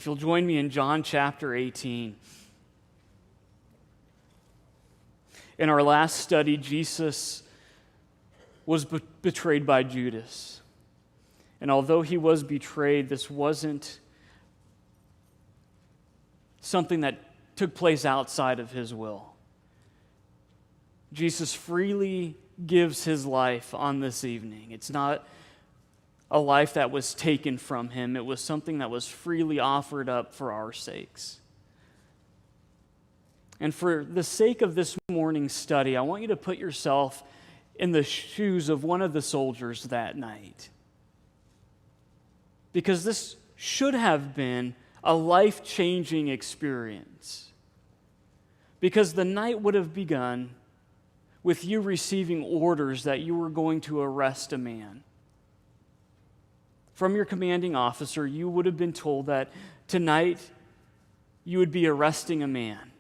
If you'll join me in John chapter 18. In our last study, Jesus was betrayed by Judas. And although he was betrayed, this wasn't something that took place outside of his will. Jesus freely gives his life on this evening. It's not a life that was taken from him. It was something that was freely offered up for our sakes. And for the sake of this morning's study, I want you to put yourself in the shoes of one of the soldiers that night. Because this should have been a life-changing experience. Because the night would have begun with you receiving orders that you were going to arrest a man. From your commanding officer, you would have been told that tonight you would be arresting a man.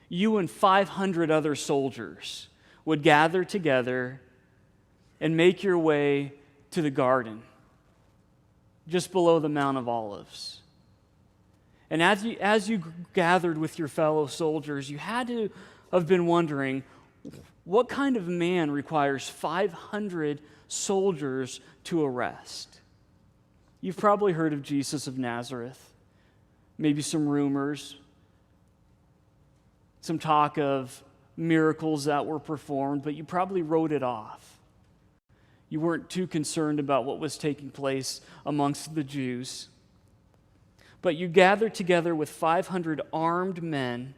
You and 500 other soldiers would gather together and make your way to the garden just below the Mount of Olives. And as you gathered with your fellow soldiers, you had to have been wondering, what kind of man requires 500 soldiers to arrest? You've probably heard of Jesus of Nazareth, maybe some rumors, some talk of miracles that were performed, but you probably wrote it off. You weren't too concerned about what was taking place amongst the Jews. But you gathered together with 500 armed men,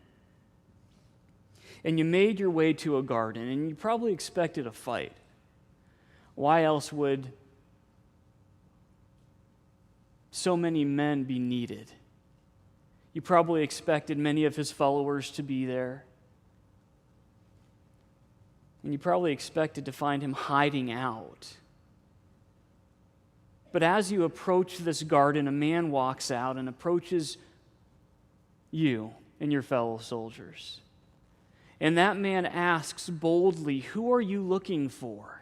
and you made your way to a garden, and you probably expected a fight. Why else would so many men be needed? You probably expected many of his followers to be there. And you probably expected to find him hiding out. But as you approach this garden, a man walks out and approaches you and your fellow soldiers. And that man asks boldly, "Who are you looking for?"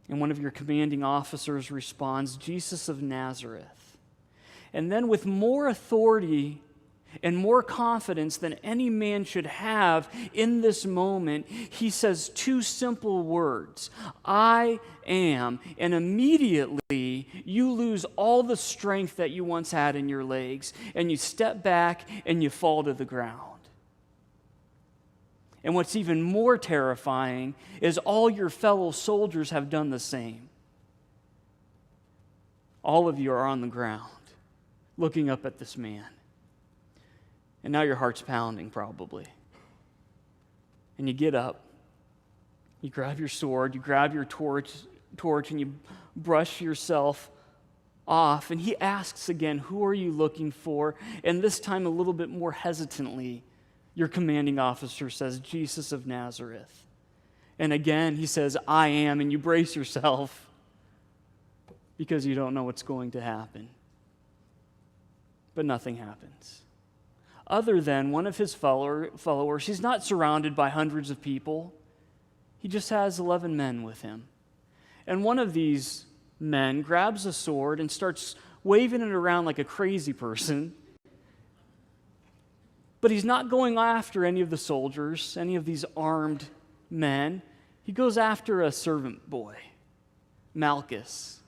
And one of your commanding officers responds, "Jesus of Nazareth." And then with more authority and more confidence than any man should have in this moment, he says two simple words, "I am." And immediately you lose all the strength that you once had in your legs, and you step back and you fall to the ground. And what's even more terrifying is all your fellow soldiers have done the same. All of you are on the ground, looking up at this man. And now your heart's pounding, probably. And you get up, you grab your sword, you grab your torch, and you brush yourself off. And he asks again, "Who are you looking for?" And this time a little bit more hesitantly, your commanding officer says, "Jesus of Nazareth." And again he says, "I am," and you brace yourself because you don't know what's going to happen. But nothing happens. Other than one of his followers, he's not surrounded by hundreds of people. He just has 11 men with him. And one of these men grabs a sword and starts waving it around like a crazy person. But he's not going after any of the soldiers, any of these armed men. He goes after a servant boy, Malchus.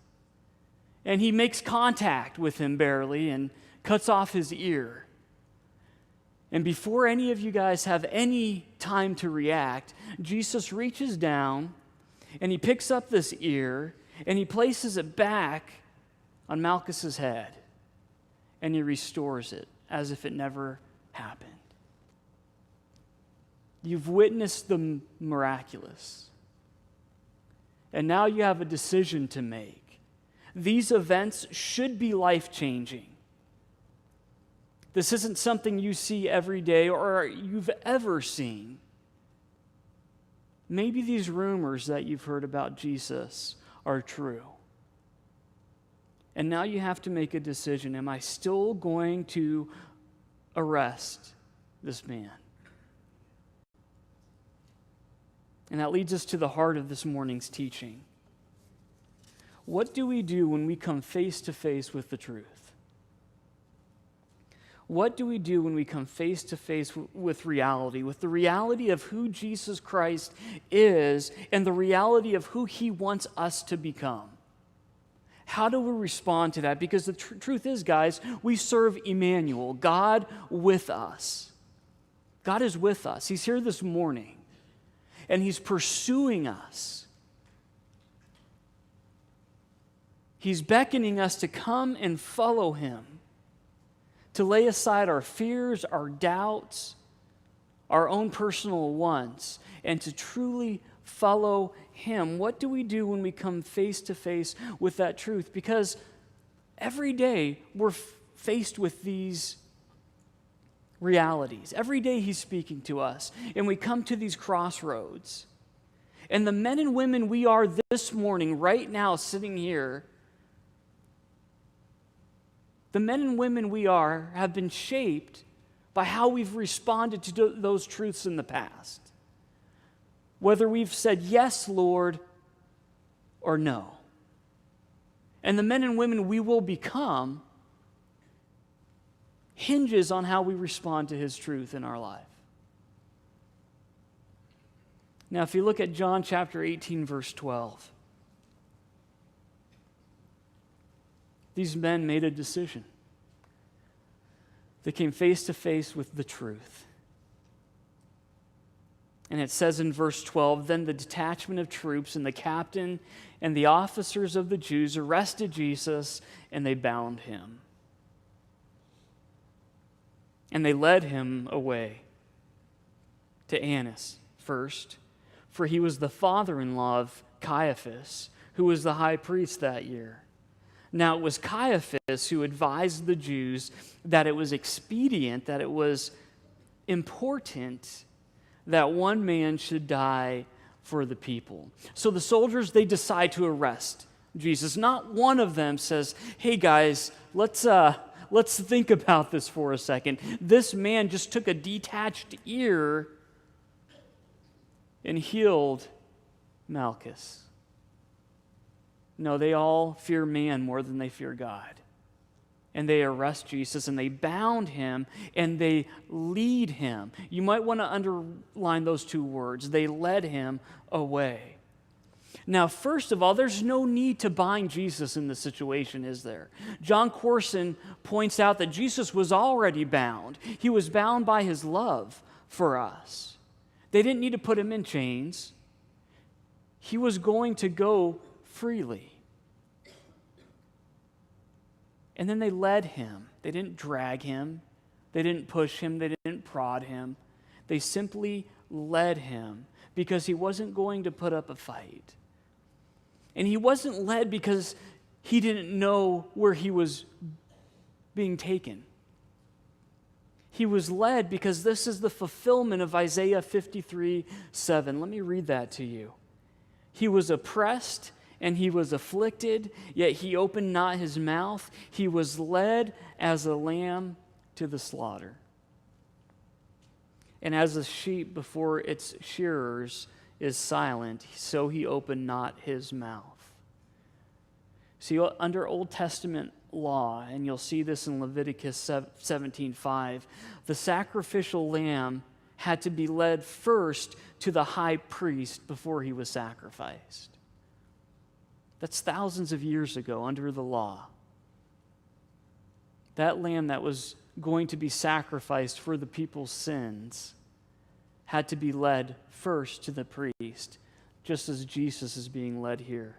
And he makes contact with him barely and cuts off his ear. And before any of you guys have any time to react, Jesus reaches down and he picks up this ear and he places it back on Malchus's head and he restores it as if it never happened. You've witnessed the miraculous. And now you have a decision to make. These events should be life-changing. This isn't something you see every day or you've ever seen. Maybe these rumors that you've heard about Jesus are true. And now you have to make a decision. Am I still going to arrest this man? And that leads us to the heart of this morning's teaching. What do we do when we come face to face with the truth? What do we do when we come face to face with reality, with the reality of who Jesus Christ is and the reality of who he wants us to become? How do we respond to that? Because the truth is, guys, we serve Emmanuel, God with us. God is with us. He's here this morning, and he's pursuing us. He's beckoning us to come and follow him, to lay aside our fears, our doubts, our own personal wants, and to truly follow him. What do we do when we come face to face with that truth? Because every day we're faced with these realities. Every day he's speaking to us, and we come to these crossroads. And the men and women we are this morning, right now, sitting here, the men and women we are have been shaped by how we've responded to those truths in the past. Whether we've said, yes, Lord, or no. And the men and women we will become hinges on how we respond to his truth in our life. Now, if you look at John chapter 18, verse 12, these men made a decision. They came face to face with the truth. And it says in verse 12, then the detachment of troops and the captain and the officers of the Jews arrested Jesus, and they bound him. And they led him away to Annas first, for he was the father-in-law of Caiaphas, who was the high priest that year. Now it was Caiaphas who advised the Jews that it was expedient, that it was important that one man should die for the people. So the soldiers, they decide to arrest Jesus. Not one of them says, hey guys, let's think about this for a second. This man just took a detached ear and healed Malchus. No, they all fear man more than they fear God. And they arrest Jesus, and they bound him, and they lead him. You might want to underline those two words. They led him away. Now, first of all, there's no need to bind Jesus in this situation, is there? John Corson points out that Jesus was already bound. He was bound by his love for us. They didn't need to put him in chains. He was going to go freely. And then they led him. They didn't drag him. They didn't push him. They didn't prod him. They simply led him because he wasn't going to put up a fight. And he wasn't led because he didn't know where he was being taken. He was led because this is the fulfillment of Isaiah 53:7. Let me read that to you. He was oppressed and he was afflicted, yet he opened not his mouth. He was led as a lamb to the slaughter. And as a sheep before its shearers is silent, so he opened not his mouth. See, under Old Testament law, and you'll see this in Leviticus 17:5, the sacrificial lamb had to be led first to the high priest before he was sacrificed. That's thousands of years ago under the law. That lamb that was going to be sacrificed for the people's sins had to be led first to the priest, just as Jesus is being led here.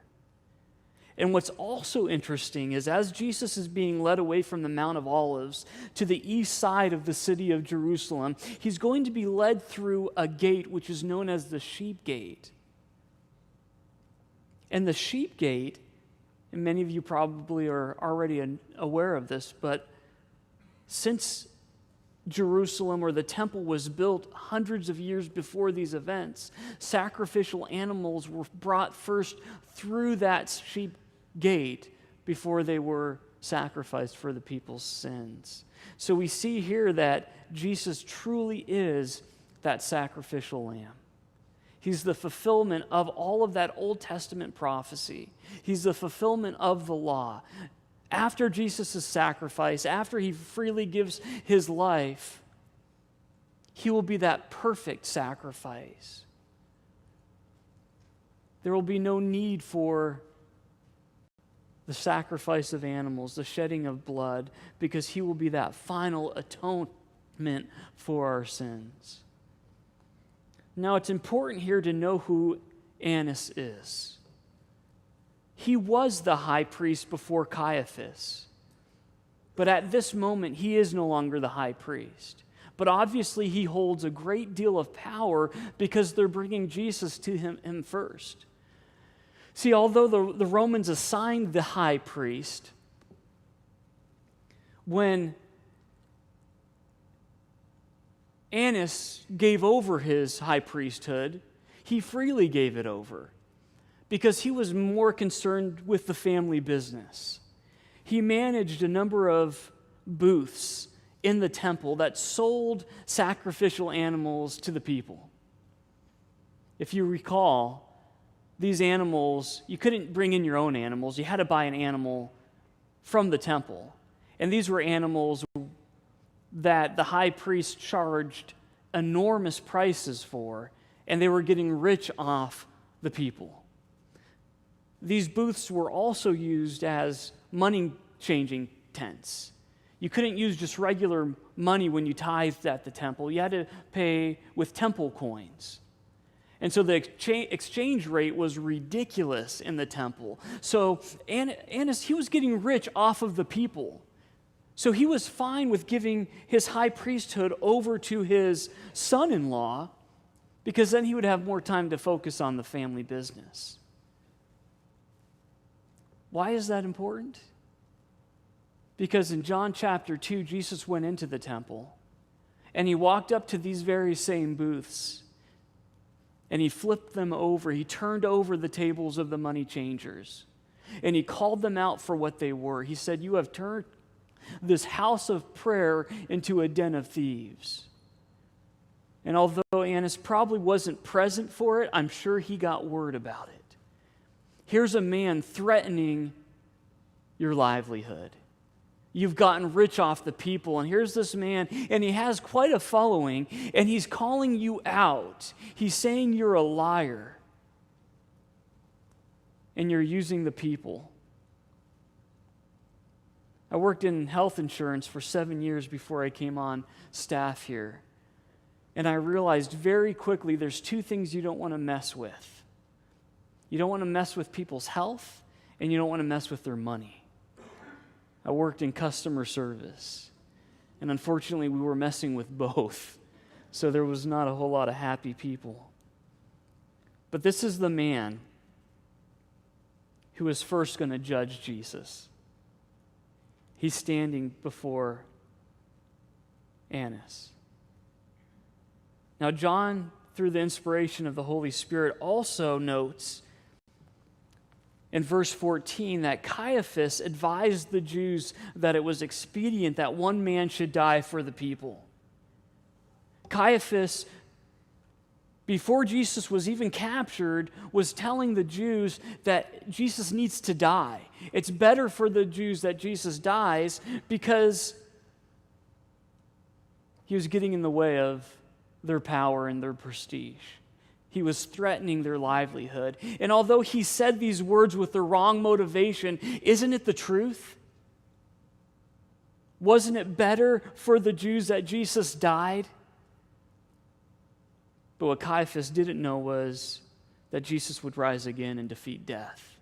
And what's also interesting is as Jesus is being led away from the Mount of Olives to the east side of the city of Jerusalem, he's going to be led through a gate which is known as the Sheep Gate. And the Sheep Gate, and many of you probably are already aware of this, but since Jerusalem or the temple was built hundreds of years before these events, sacrificial animals were brought first through that sheep gate before they were sacrificed for the people's sins. So we see here that Jesus truly is that sacrificial lamb. He's the fulfillment of all of that Old Testament prophecy. He's the fulfillment of the law. After Jesus' sacrifice, after he freely gives his life, he will be that perfect sacrifice. There will be no need for the sacrifice of animals, the shedding of blood, because he will be that final atonement for our sins. Now, it's important here to know who Annas is. He was the high priest before Caiaphas, but at this moment, he is no longer the high priest. But obviously, he holds a great deal of power because they're bringing Jesus to him first. See, although the Romans assigned the high priest, when Annas gave over his high priesthood, he freely gave it over because he was more concerned with the family business. He managed a number of booths in the temple that sold sacrificial animals to the people. If you recall, these animals, you couldn't bring in your own animals. You had to buy an animal from the temple. And these were animals that the high priest charged enormous prices for, and they were getting rich off the people. These booths were also used as money-changing tents. You couldn't use just regular money when you tithed at the temple. You had to pay with temple coins. And so the exchange rate was ridiculous in the temple. So Annas, he was getting rich off of the people. So he was fine with giving his high priesthood over to his son-in-law because then he would have more time to focus on the family business. Why is that important? Because in John chapter 2, Jesus went into the temple and he walked up to these very same booths and he flipped them over. He turned over the tables of the money changers and he called them out for what they were. He said, "You have turned this house of prayer into a den of thieves." And although Annas probably wasn't present for it, I'm sure he got word about it. Here's a man threatening your livelihood. You've gotten rich off the people, and here's this man, and he has quite a following, and he's calling you out. He's saying you're a liar, and you're using the people. I worked in health insurance for 7 years before I came on staff here, and I realized very quickly there's two things you don't want to mess with. You don't want to mess with people's health, and you don't want to mess with their money. I worked in customer service, and unfortunately we were messing with both, so there was not a whole lot of happy people. But this is the man who is first going to judge Jesus. He's standing before Annas. Now, John, through the inspiration of the Holy Spirit, also notes in verse 14 that Caiaphas advised the Jews that it was expedient that one man should die for the people. Caiaphas, before Jesus was even captured, was telling the Jews that Jesus needs to die. It's better for the Jews that Jesus dies because he was getting in the way of their power and their prestige. He was threatening their livelihood. And although he said these words with the wrong motivation, isn't it the truth? Wasn't it better for the Jews that Jesus died? But what Caiaphas didn't know was that Jesus would rise again and defeat death.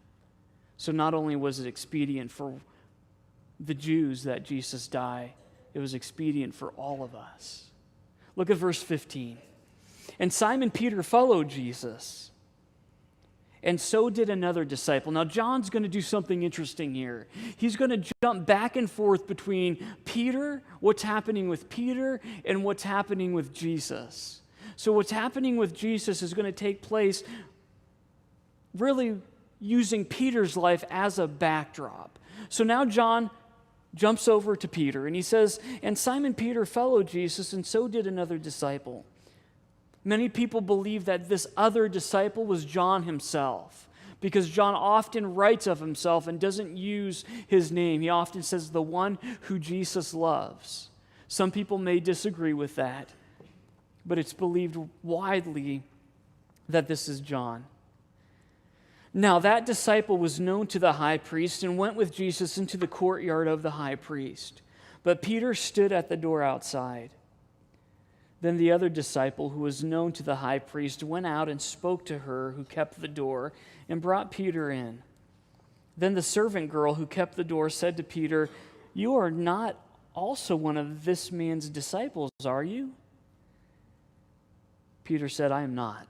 So not only was it expedient for the Jews that Jesus die, it was expedient for all of us. Look at verse 15. And Simon Peter followed Jesus, and so did another disciple. Now, John's going to do something interesting here. He's going to jump back and forth between Peter, what's happening with Peter, and what's happening with Jesus. So what's happening with Jesus is going to take place really using Peter's life as a backdrop. So now John jumps over to Peter, and he says, and Simon Peter followed Jesus, and so did another disciple. Many people believe that this other disciple was John himself, because John often writes of himself and doesn't use his name. He often says, the one who Jesus loves. Some people may disagree with that, but it's believed widely that this is John. Now, that disciple was known to the high priest and went with Jesus into the courtyard of the high priest. But Peter stood at the door outside. Then the other disciple, who was known to the high priest, went out and spoke to her who kept the door and brought Peter in. Then the servant girl who kept the door said to Peter, "You are not also one of this man's disciples, are you?" Peter said, "I am not."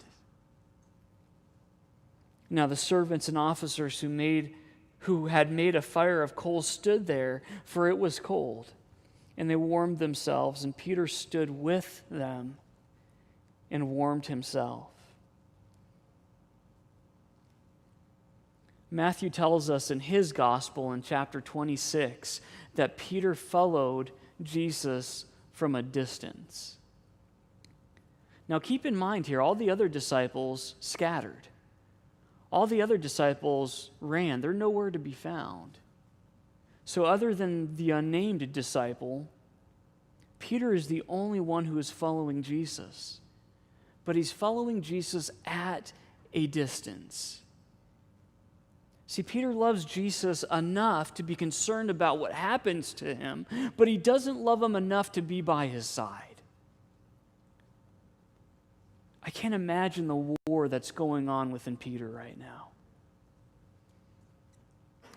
Now the servants and officers who had made a fire of coals stood there, for it was cold. And they warmed themselves, and Peter stood with them and warmed himself. Matthew tells us in his gospel in chapter 26 that Peter followed Jesus from a distance. Now keep in mind here, all the other disciples scattered. All the other disciples ran. They're nowhere to be found. So other than the unnamed disciple, Peter is the only one who is following Jesus. But he's following Jesus at a distance. See, Peter loves Jesus enough to be concerned about what happens to him, but he doesn't love him enough to be by his side. I can't imagine the war that's going on within Peter right now.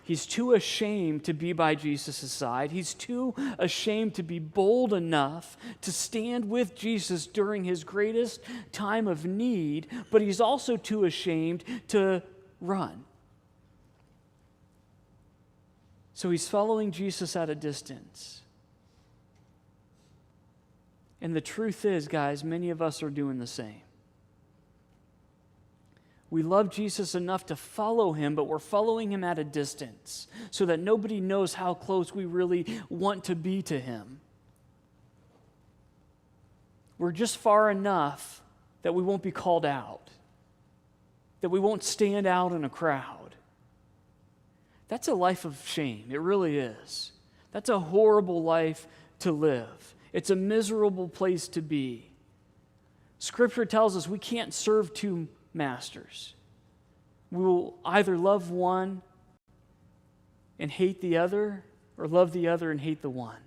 He's too ashamed to be by Jesus' side. He's too ashamed to be bold enough to stand with Jesus during his greatest time of need, but he's also too ashamed to run. So he's following Jesus at a distance. And the truth is, guys, many of us are doing the same. We love Jesus enough to follow him, but we're following him at a distance so that nobody knows how close we really want to be to him. We're just far enough that we won't be called out, that we won't stand out in a crowd. That's a life of shame. It really is. That's a horrible life to live. It's a miserable place to be. Scripture tells us we can't serve two masters. We will either love one and hate the other, or love the other and hate the one.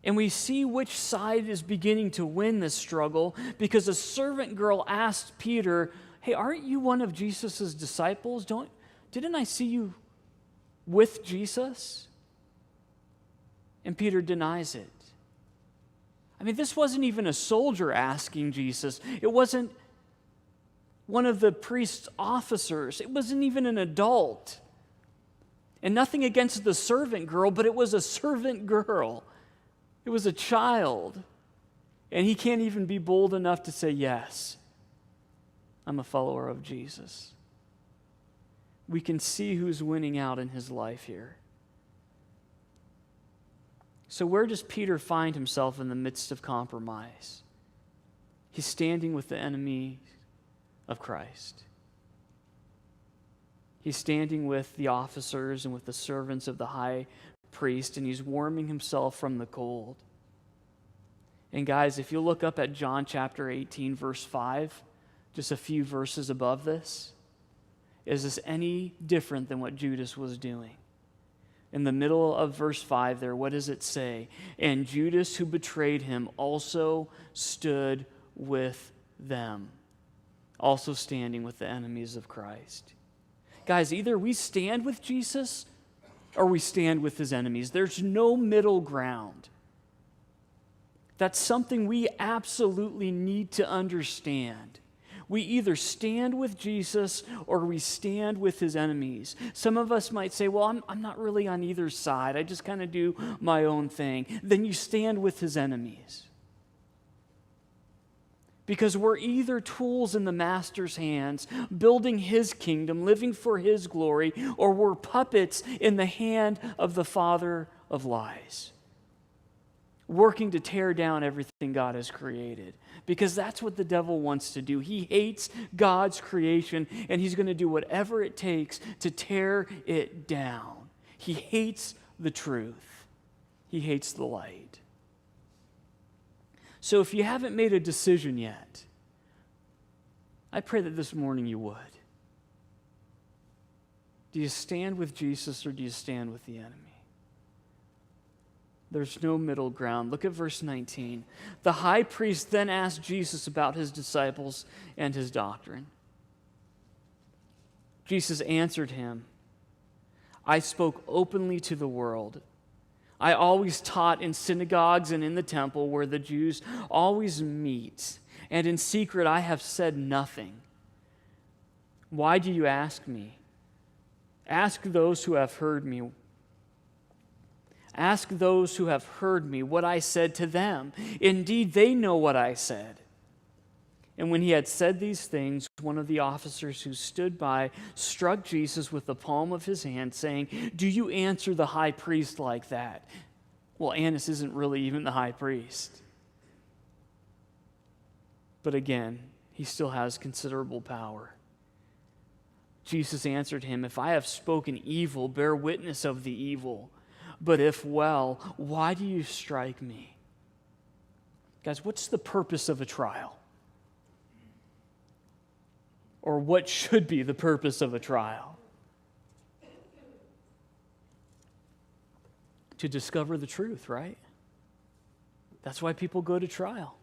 And we see which side is beginning to win this struggle because a servant girl asked Peter, "Hey, aren't you one of Jesus' disciples? Didn't I see you with Jesus?" And Peter denies it. I mean, this wasn't even a soldier asking Jesus. It wasn't one of the priest's officers. It wasn't even an adult. And nothing against the servant girl, but it was a servant girl. It was a child. And he can't even be bold enough to say, "Yes, I'm a follower of Jesus." We can see who's winning out in his life here. So where does Peter find himself in the midst of compromise? He's standing with the enemy of Christ. He's standing with the officers and with the servants of the high priest, and he's warming himself from the cold. And guys, if you look up at John chapter 18, verse 5, just a few verses above this, is this any different than what Judas was doing? In the middle of verse 5 there, what does it say? And Judas, who betrayed him, also stood with them, also standing with the enemies of Christ. Guys, either we stand with Jesus or we stand with his enemies. There's no middle ground. That's something we absolutely need to understand. We either stand with Jesus or we stand with his enemies. Some of us might say, "Well, I'm not really on either side. I just kind of do my own thing." Then you stand with his enemies. Because we're either tools in the master's hands, building his kingdom, living for his glory, or we're puppets in the hand of the father of lies. working to tear down everything God has created. Because that's what the devil wants to do. He hates God's creation, and he's going to do whatever it takes to tear it down. He hates the truth. He hates the light. So if you haven't made a decision yet, I pray that this morning you would. Do you stand with Jesus or do you stand with the enemy? There's no middle ground. Look at verse 19. The high priest then asked Jesus about his disciples and his doctrine. Jesus answered him, I spoke openly to the world. I always taught in synagogues and in the temple where the Jews always meet, and in secret I have said nothing. Why do you ask me? Ask those who have heard me. Ask those who have heard me what I said to them. Indeed, they know what I said. And when he had said these things, one of the officers who stood by struck Jesus with the palm of his hand, saying, Do you answer the high priest like that? Well, Annas isn't really even the high priest. But again, he still has considerable power. Jesus answered him, If I have spoken evil, bear witness of the evil. But if well, why do you strike me? Guys, what's the purpose of a trial? Or what should be the purpose of a trial? To discover the truth, right? That's why people go to trial.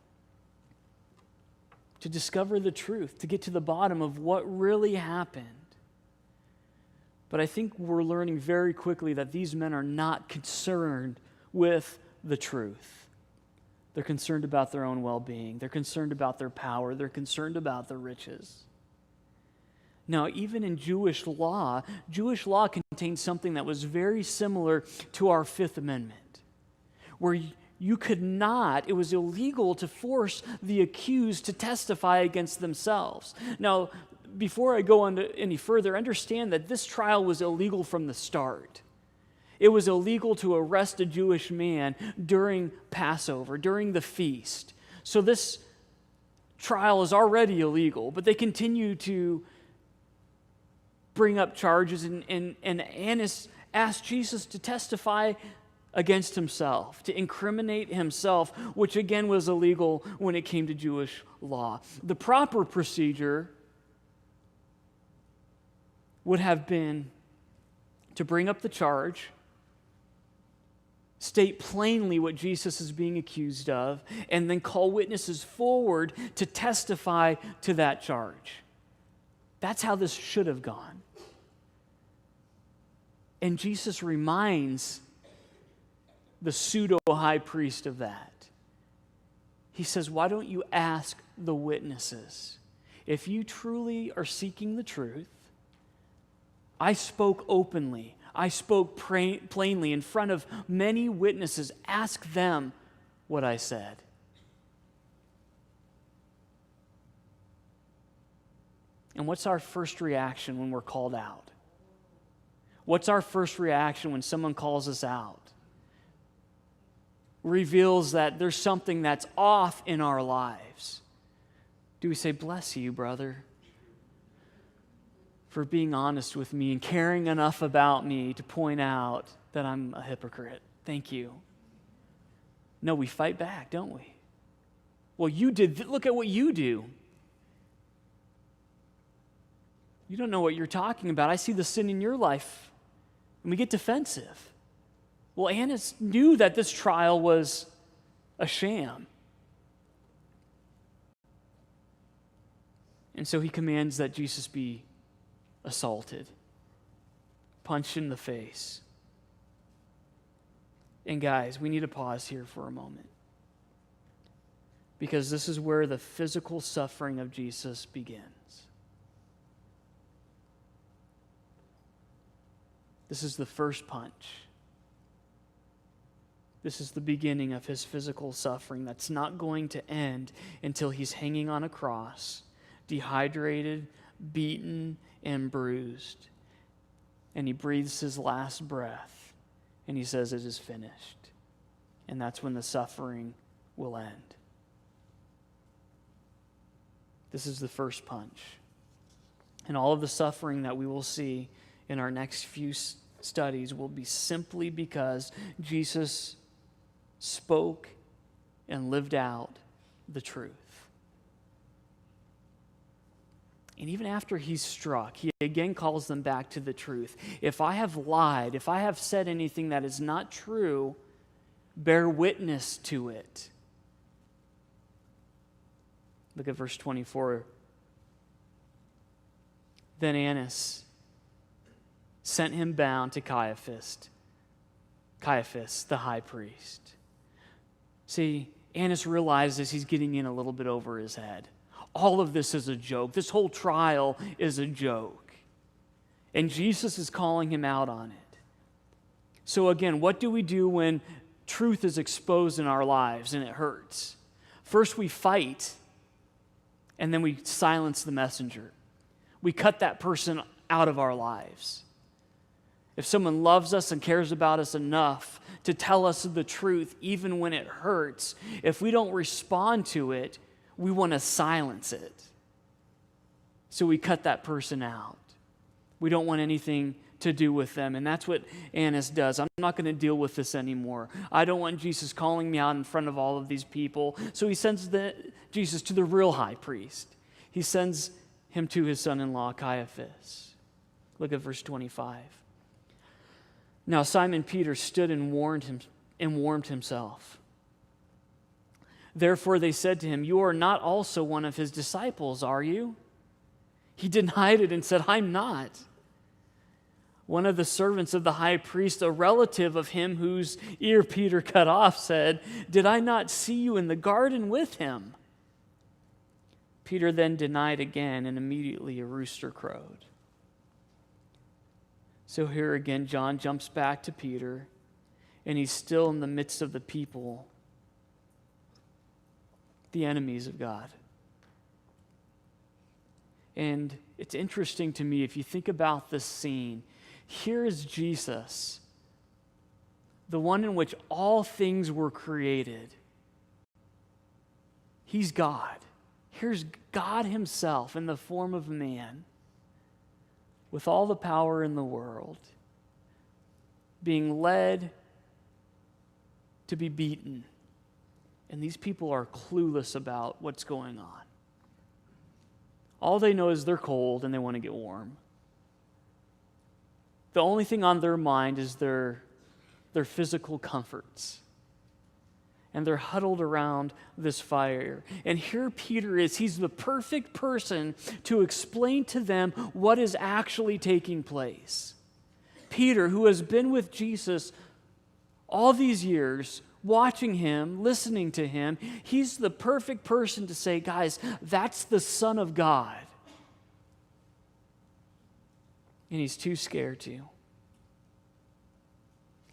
To discover the truth, to get to the bottom of what really happened. But I think we're learning very quickly that these men are not concerned with the truth. They're concerned about their own well-being. They're concerned about their power. They're concerned about their riches. Now, even in Jewish law contained something that was very similar to our Fifth Amendment, where you could not, it was illegal to force the accused to testify against themselves. Now, before I go on any further, understand that this trial was illegal from the start. It was illegal to arrest a Jewish man during Passover, during the feast. So this trial is already illegal, but they continue to bring up charges, and Annas asked Jesus to testify against himself, to incriminate himself, which again was illegal when it came to Jewish law. The proper procedure would have been to bring up the charge, state plainly what Jesus is being accused of, and then call witnesses forward to testify to that charge. That's how this should have gone. And Jesus reminds the pseudo-high priest of that. He says, why don't you ask the witnesses? If you truly are seeking the truth, I spoke openly. I spoke plainly in front of many witnesses. Ask them what I said. And what's our first reaction when we're called out? What's our first reaction when someone calls us out? Reveals that there's something that's off in our lives. Do we say, bless you, brother, for being honest with me and caring enough about me to point out that I'm a hypocrite? Thank you. No, we fight back, don't we? Well, you did, look at what you do. You don't know what you're talking about. I see the sin in your life. And we get defensive. Well, Annas knew that this trial was a sham. And so he commands that Jesus be assaulted, punched in the face. And guys, we need to pause here for a moment, because this is where the physical suffering of Jesus begins. This is the first punch. This is the beginning of his physical suffering that's not going to end until he's hanging on a cross, dehydrated, beaten, and bruised. And he breathes his last breath, and he says, it is finished. And that's when the suffering will end. This is the first punch. And all of the suffering that we will see in our next few studies will be simply because Jesus spoke and lived out the truth. And even after he's struck, he again calls them back to the truth. If I have lied, if I have said anything that is not true, bear witness to it. Look at verse 24. Then Annas sent him bound to Caiaphas, the high priest. See, Annas realizes he's getting in a little bit over his head. All of this is a joke. This whole trial is a joke. And Jesus is calling him out on it. So again, what do we do when truth is exposed in our lives and it hurts? First we fight, and then we silence the messenger. We cut that person out of our lives. If someone loves us and cares about us enough to tell us the truth, even when it hurts, if we don't respond to it, we want to silence it. So we cut that person out. We don't want anything to do with them. And that's what Annas does. I'm not going to deal with this anymore. I don't want Jesus calling me out in front of all of these people. So he sends Jesus to the real high priest. He sends him to his son-in-law, Caiaphas. Look at verse 25. Now Simon Peter stood and warmed himself. Therefore they said to him, "You are not also one of his disciples, are you?" He denied it and said, "I'm not." One of the servants of the high priest, a relative of him whose ear Peter cut off, said, "Did I not see you in the garden with him?" Peter then denied again, and immediately a rooster crowed. So here again, John jumps back to Peter, and he's still in the midst of the people, the enemies of God. And it's interesting to me, if you think about this scene, here is Jesus, the one in which all things were created. He's God. Here's God himself in the form of man, with all the power in the world, being led to be beaten. And these people are clueless about what's going on. All they know is they're cold and they want to get warm. The only thing on their mind is their physical comforts. And they're huddled around this fire. And here Peter is. He's the perfect person to explain to them what is actually taking place. Peter, who has been with Jesus all these years, watching him, listening to him, he's the perfect person to say, guys, that's the Son of God. And he's too scared to.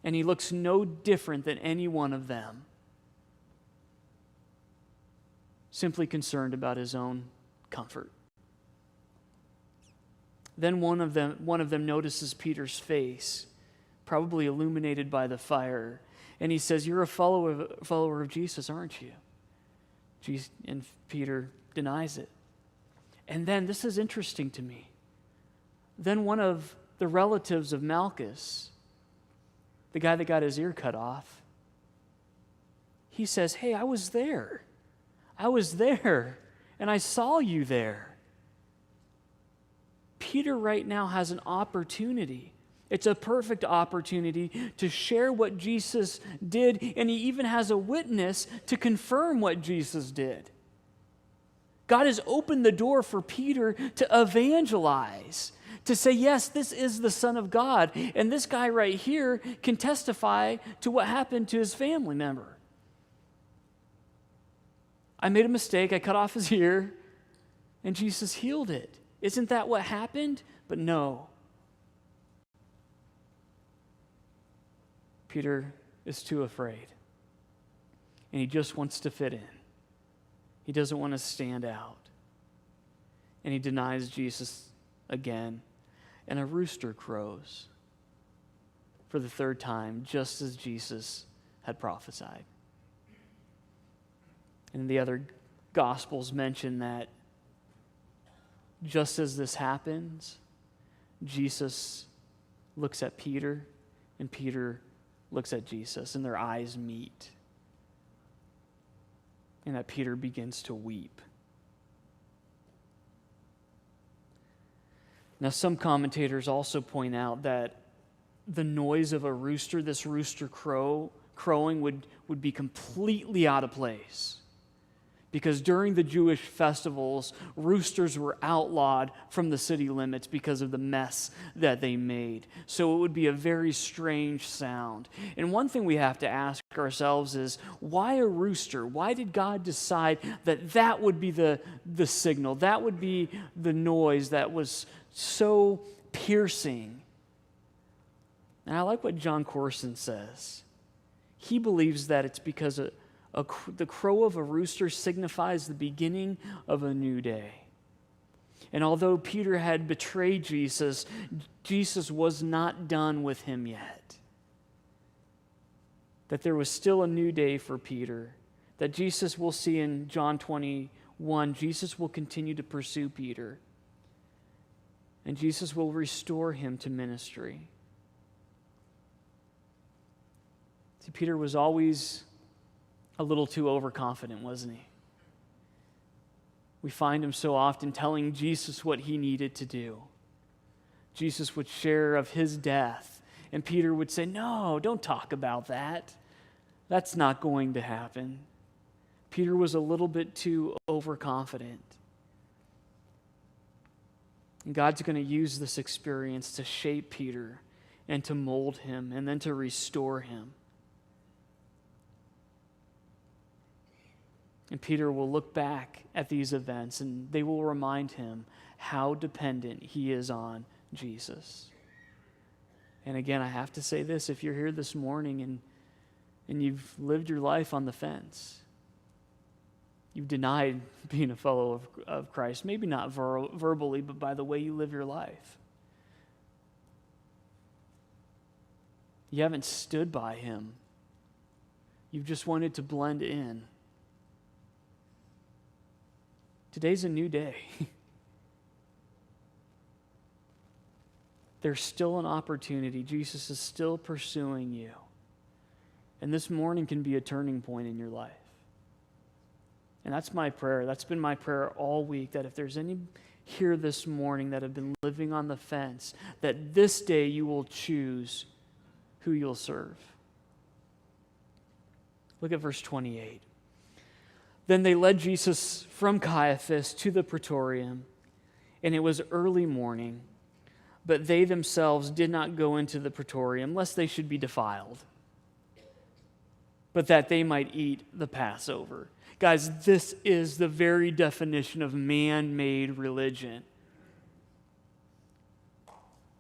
And he looks no different than any one of them. Simply concerned about his own comfort. Then one of them notices Peter's face, probably illuminated by the fire, and he says, "You're a follower of Jesus, aren't you?" And Peter denies it. And then, this is interesting to me, then one of the relatives of Malchus, the guy that got his ear cut off, he says, "Hey, I was there, and I saw you there." Peter right now has an opportunity. It's a perfect opportunity to share what Jesus did, and he even has a witness to confirm what Jesus did. God has opened the door for Peter to evangelize, to say, yes, this is the Son of God, and this guy right here can testify to what happened to his family member. I made a mistake, I cut off his ear, and Jesus healed it. Isn't that what happened? But no. Peter is too afraid. And he just wants to fit in. He doesn't want to stand out. And he denies Jesus again. And a rooster crows for the third time, just as Jesus had prophesied. And the other Gospels mention that just as this happens, Jesus looks at Peter, and Peter looks at Jesus, and their eyes meet. And that Peter begins to weep. Now, some commentators also point out that the noise of a rooster, this rooster crowing, would be completely out of place. Because during the Jewish festivals, roosters were outlawed from the city limits because of the mess that they made. So it would be a very strange sound. And one thing we have to ask ourselves is, why a rooster? Why did God decide that that would be the signal? That would be the noise that was so piercing. And I like what John Corson says. He believes that it's because the crow of a rooster signifies the beginning of a new day. And although Peter had betrayed Jesus, Jesus was not done with him yet. That there was still a new day for Peter. That Jesus, will see in John 21, Jesus will continue to pursue Peter. And Jesus will restore him to ministry. See, Peter was always a little too overconfident, wasn't he? We find him so often telling Jesus what he needed to do. Jesus would share of his death, and Peter would say, "No, don't talk about that. That's not going to happen." Peter was a little bit too overconfident. And God's going to use this experience to shape Peter and to mold him and then to restore him. And Peter will look back at these events and they will remind him how dependent he is on Jesus. And again, I have to say this, if you're here this morning and you've lived your life on the fence, you've denied being a fellow of Christ, maybe not verbally, but by the way you live your life. You haven't stood by him. You've just wanted to blend in. Today's a new day. There's still an opportunity. Jesus is still pursuing you. And this morning can be a turning point in your life. And that's my prayer. That's been my prayer all week, that if there's any here this morning that have been living on the fence, that this day you will choose who you'll serve. Look at verse 28. Then they led Jesus from Caiaphas to the praetorium, and it was early morning, but they themselves did not go into the praetorium, lest they should be defiled, but that they might eat the Passover. Guys, this is the very definition of man-made religion.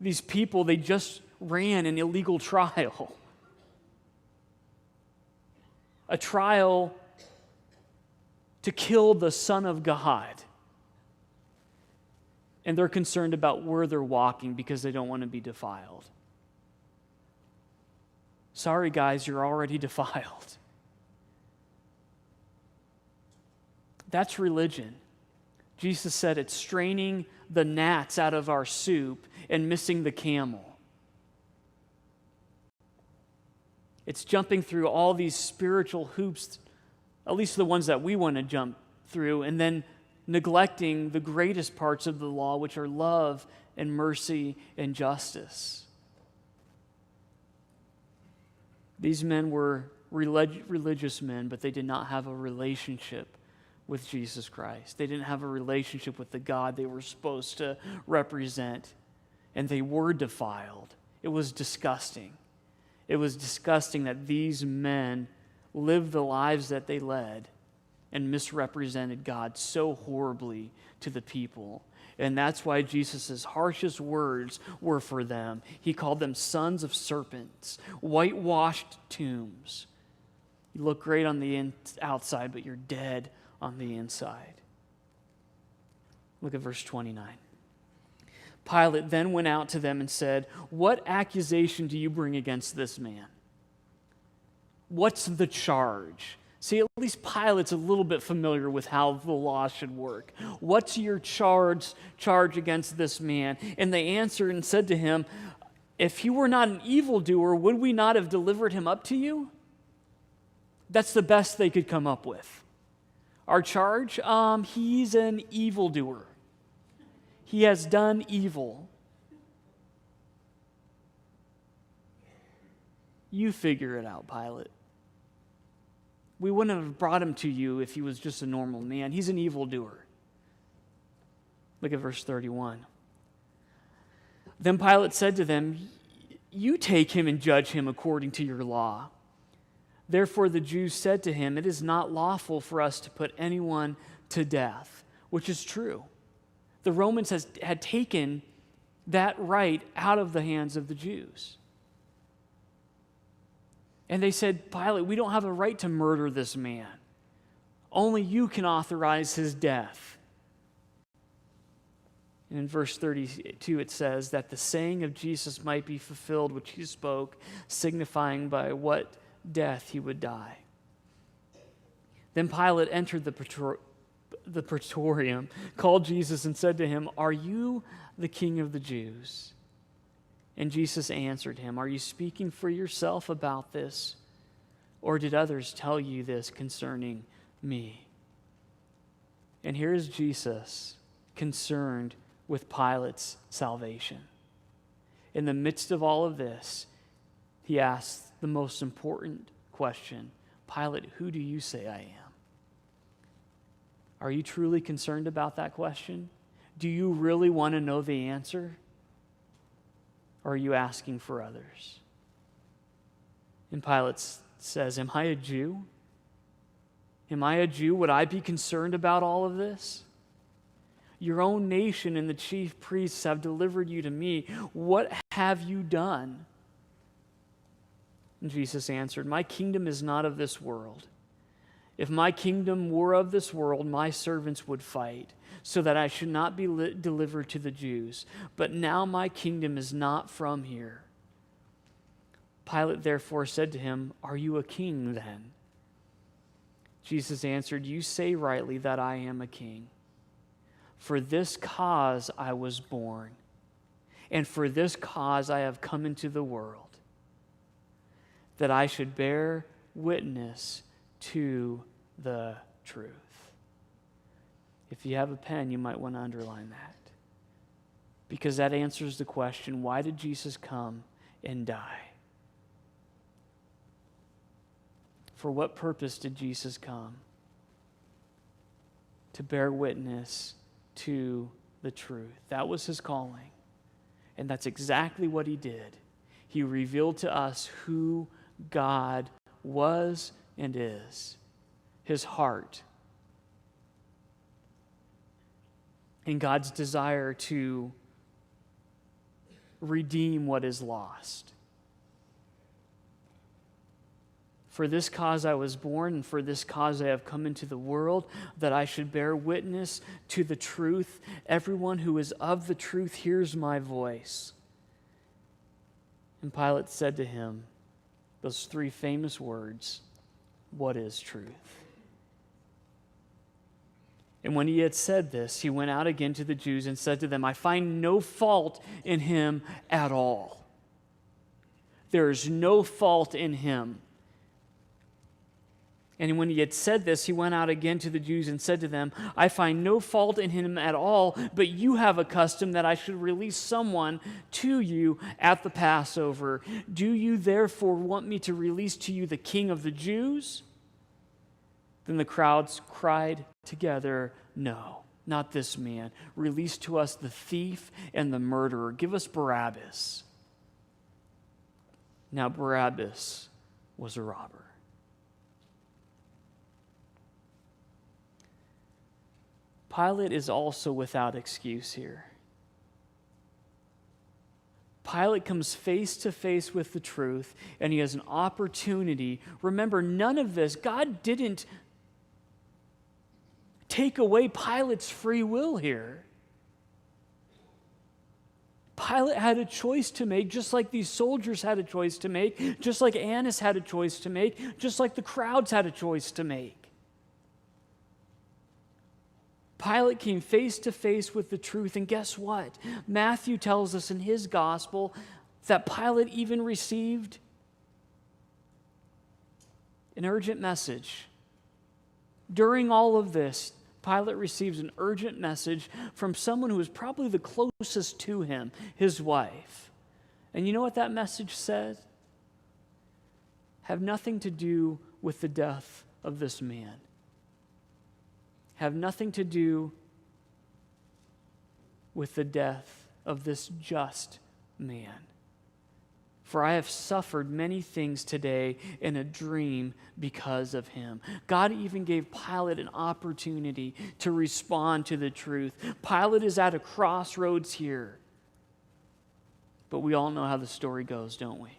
These people, they just ran an illegal trial. A trial to kill the Son of God. And they're concerned about where they're walking because they don't want to be defiled. Sorry, guys, you're already defiled. That's religion. Jesus said it's straining the gnats out of our soup and missing the camel. It's jumping through all these spiritual hoops, at least the ones that we want to jump through, and then neglecting the greatest parts of the law, which are love and mercy and justice. These men were religious men, but they did not have a relationship with Jesus Christ. They didn't have a relationship with the God they were supposed to represent, and they were defiled. It was disgusting. It was disgusting that these men lived the lives that they led and misrepresented God so horribly to the people. And that's why Jesus' harshest words were for them. He called them sons of serpents, whitewashed tombs. You look great on the outside, but you're dead on the inside. Look at verse 29. Pilate then went out to them and said, "What accusation do you bring against this man?" What's the charge? See, at least Pilate's a little bit familiar with how the law should work. What's your charge against this man? And they answered and said to him, if he were not an evildoer, would we not have delivered him up to you? That's the best they could come up with. Our charge? He's an evildoer. He has done evil. You figure it out, Pilate. We wouldn't have brought him to you if he was just a normal man. He's an evildoer. Look at verse 31. Then Pilate said to them, you take him and judge him according to your law. Therefore the Jews said to him, it is not lawful for us to put anyone to death, which is true. The Romans had taken that right out of the hands of the Jews. And they said, Pilate, we don't have a right to murder this man. Only you can authorize his death. And in verse 32 it says that the saying of Jesus might be fulfilled, which he spoke, signifying by what death he would die. Then Pilate entered the praetorium, called Jesus and said to him, are you the king of the Jews? And Jesus answered him, are you speaking for yourself about this, or did others tell you this concerning me? And here is Jesus concerned with Pilate's salvation. In the midst of all of this, he asks the most important question, Pilate, who do you say I am? Are you truly concerned about that question? Do you really want to know the answer? Or are you asking for others? And Pilate says, am I a Jew? Am I a Jew? Would I be concerned about all of this? Your own nation and the chief priests have delivered you to me. What have you done? And Jesus answered, my kingdom is not of this world. If my kingdom were of this world, my servants would fight, so that I should not be delivered to the Jews. But now my kingdom is not from here. Pilate therefore said to him, are you a king then? Jesus answered, you say rightly that I am a king. For this cause I was born, and for this cause I have come into the world, that I should bear witness to the truth. If you have a pen, you might want to underline that, because that answers the question, why did Jesus come and die? For what purpose did Jesus come? To bear witness to the truth. That was his calling. And that's exactly what he did. He revealed to us who God was and is, his heart, and God's desire to redeem what is lost. For this cause I was born, and for this cause I have come into the world, that I should bear witness to the truth. Everyone who is of the truth hears my voice. And Pilate said to him those three famous words, what is truth? And when he had said this, he went out again to the Jews and said to them, I find no fault in him at all. There is no fault in him. And when he had said this, he went out again to the Jews and said to them, I find no fault in him at all, but you have a custom that I should release someone to you at the Passover. Do you therefore want me to release to you the King of the Jews? Then the crowds cried together, no, not this man. Release to us the thief and the murderer. Give us Barabbas. Now Barabbas was a robber. Pilate is also without excuse here. Pilate comes face to face with the truth, and he has an opportunity. Remember, none of this, God didn't take away Pilate's free will here. Pilate had a choice to make, just like these soldiers had a choice to make, just like Annas had a choice to make, just like the crowds had a choice to make. Pilate came face to face with the truth, and guess what? Matthew tells us in his gospel that Pilate even received an urgent message. During all of this, Pilate receives an urgent message from someone who was probably the closest to him, his wife. And you know what that message said? Have nothing to do with the death of this man. Have nothing to do with the death of this just man. For I have suffered many things today in a dream because of him. God even gave Pilate an opportunity to respond to the truth. Pilate is at a crossroads here. But we all know how the story goes, don't we?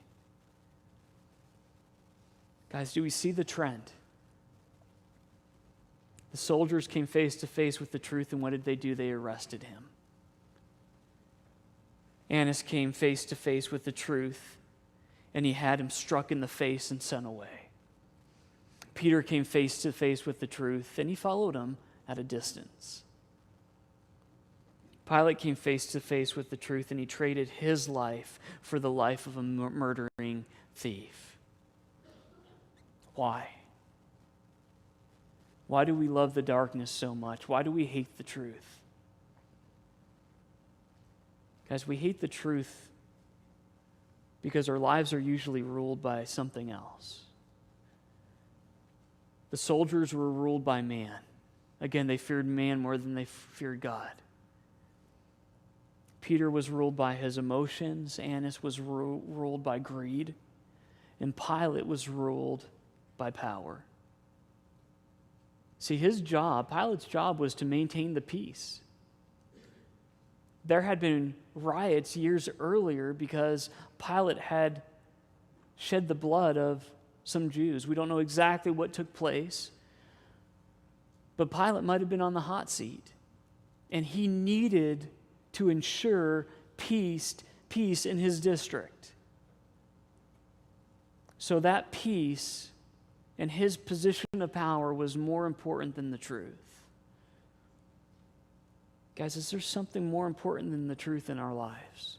Guys, do we see the trend? The soldiers came face to face with the truth, and what did they do? They arrested him. Annas came face to face with the truth, and he had him struck in the face and sent away. Peter came face to face with the truth, and he followed him at a distance. Pilate came face to face with the truth, and he traded his life for the life of a murdering thief. Why? Why do we love the darkness so much? Why do we hate the truth? Guys, we hate the truth because our lives are usually ruled by something else. The soldiers were ruled by man. Again, they feared man more than they feared God. Peter was ruled by his emotions. Annas was ruled by greed. And Pilate was ruled by power. See, Pilate's job was to maintain the peace. There had been riots years earlier because Pilate had shed the blood of some Jews. We don't know exactly what took place, but Pilate might have been on the hot seat, and he needed to ensure peace in his district. So that peace and his position of power was more important than the truth. Guys, is there something more important than the truth in our lives?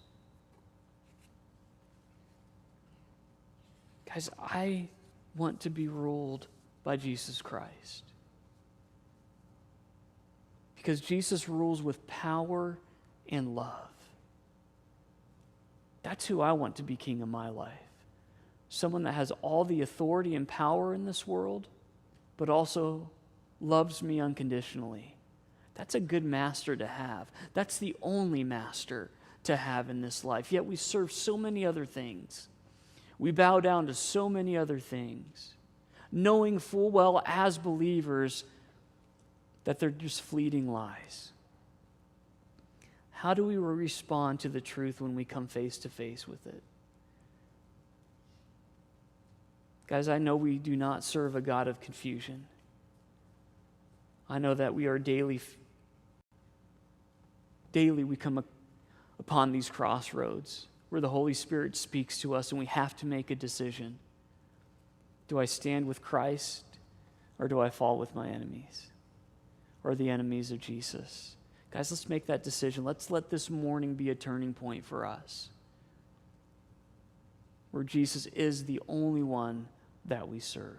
Guys, I want to be ruled by Jesus Christ. Because Jesus rules with power and love. That's who I want to be king of my life. Someone that has all the authority and power in this world, but also loves me unconditionally. That's a good master to have. That's the only master to have in this life. Yet we serve so many other things. We bow down to so many other things, knowing full well as believers that they're just fleeting lies. How do we respond to the truth when we come face to face with it? Guys, I know we do not serve a God of confusion. I know that we are daily we come upon these crossroads where the Holy Spirit speaks to us and we have to make a decision. Do I stand with Christ or do I fall with my enemies or the enemies of Jesus? Guys, let's make that decision. Let's let this morning be a turning point for us, where Jesus is the only one that we serve.